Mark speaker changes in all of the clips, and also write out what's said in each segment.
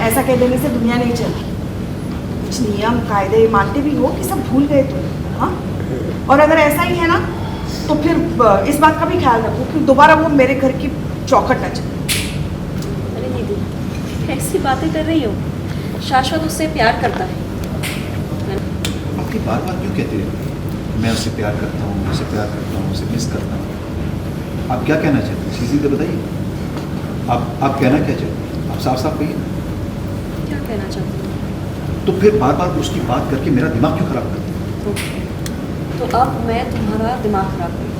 Speaker 1: ऐसा कह देने से दुनिया नहीं चलती। कुछ नियम कायदे मानते भी हो कि सब भूल गए तुम, हाँ? और अगर ऐसा ही है ना तो फिर इस बात का भी ख्याल रखो कि दोबारा वो मेरे घर की चौखट न चले।
Speaker 2: अरे दीदी कैसी बातें कर रही हो? शाश्वत उससे प्यार करता है।
Speaker 3: आपकी बार बार क्यों कहती रहती? मैं उससे प्यार करता हूँ, उसे प्यार करता हूँ, उसे मिस करता हूँ। आप क्या कहना चाहते हैं? सीधी तो बताइए। आप कहना क्या चाहते हैं? आप साफ साफ कहिए।
Speaker 2: क्या कहना चाहती हूँ?
Speaker 3: तो फिर बार बार उसकी बात करके मेरा दिमाग क्यों खराब करते हैं?
Speaker 2: तो अब मैं तुम्हारा दिमाग खराब करूँ?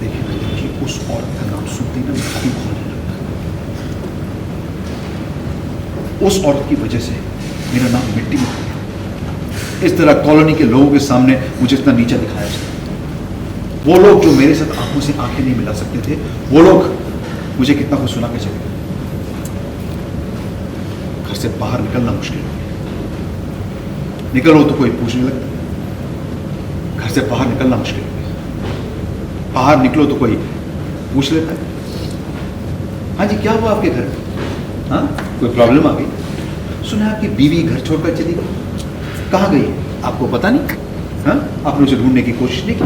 Speaker 3: देखिए उस औरत का नाम सुनते ही ना मैं अभी खोलने लगता। उस औरत की वजह से मेरा नाम मिट्टी में हो गया। इस तरह कॉलोनी के लोगों के सामने मुझे इतना नीचा दिखाया जाता। वो लोग जो मेरे साथ आंखों से आंखें नहीं मिला सकते थे, वो लोग मुझे कितना कुछ सुना के चले गए। घर से बाहर निकलना मुश्किल हो गया। निकलो तो कोई पूछने लगता। घर से बाहर निकलना मुश्किल हो गया। बाहर निकलो तो कोई पूछ लेता है, हाँ जी क्या हुआ आपके घर में? हाँ कोई प्रॉब्लम आ गई? सुना आपकी बीवी घर छोड़कर चली गई। कहाँ गई आपको पता नहीं? हाँ आपने उसे ढूंढने की कोशिश नहीं की?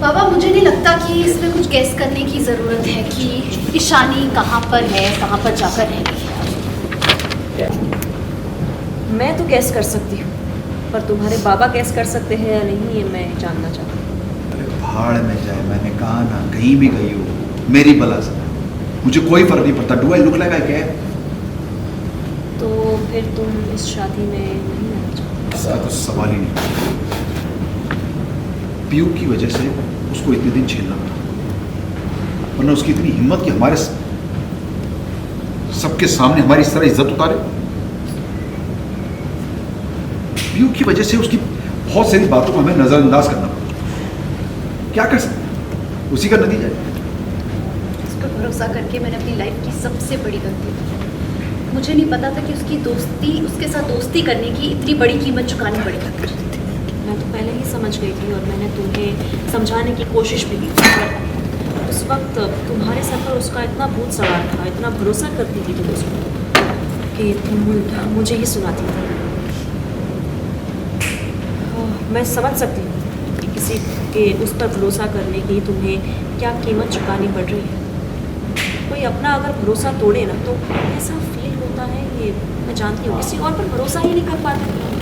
Speaker 4: बाबा मुझे नहीं लगता कि इसमें कुछ गैस करने की ज़रूरत है कि ईशानी कहाँ पर है, कहाँ पर जाकर रह रही है।
Speaker 2: मैं तो गैस कर सकती हूँ, पर तुम्हारे बाबा गैस कर सकते हैं या नहीं ये मैं जानना चाहती हूँ।
Speaker 3: अरे भाड़ में जाए, मैंने कहा ना कहीं भी गई हो मेरी बला से मुझे कोई फर्क नहीं पड़ता। Do I look like I care?
Speaker 2: तो फिर तुम इस शादी में नहीं आना चाहते?
Speaker 3: इसका तो सवाल ही नहीं। पीयू की वजह से उसको इतने दिन झेलना पड़ा, वरना उसकी इतनी हिम्मत कि हमारे सबके सामने हमारी इस तरह इज्जत उतारे। पीयू की वजह से उसकी बहुत सारी बातों को हमें नजरअंदाज करना पड़ा। क्या कर सकते? उसी का नतीजा है।
Speaker 4: उस पर भरोसा करके मैंने अपनी लाइफ की सबसे बड़ी गलती की। मुझे नहीं पता था कि उसके साथ दोस्ती करने की इतनी बड़ी कीमत चुकानी पड़ेगी।
Speaker 2: मैं तो पहले ही समझ गई थी और मैंने तुम्हें समझाने की कोशिश भी की थी। उस वक्त तुम्हारे सर पर उसका इतना भूत सवार था, इतना भरोसा करती थी तुम उसको कि तुम मुझे ही सुनाती थी। मैं समझ सकती हूँ कि किसी के उस पर भरोसा करने की तुम्हें क्या कीमत चुकानी पड़ रही है। कोई अपना अगर भरोसा तोड़े ना तो ऐसा फील होता है, ये मैं जानती हूँ। किसी और पर भरोसा ही नहीं कर पाते।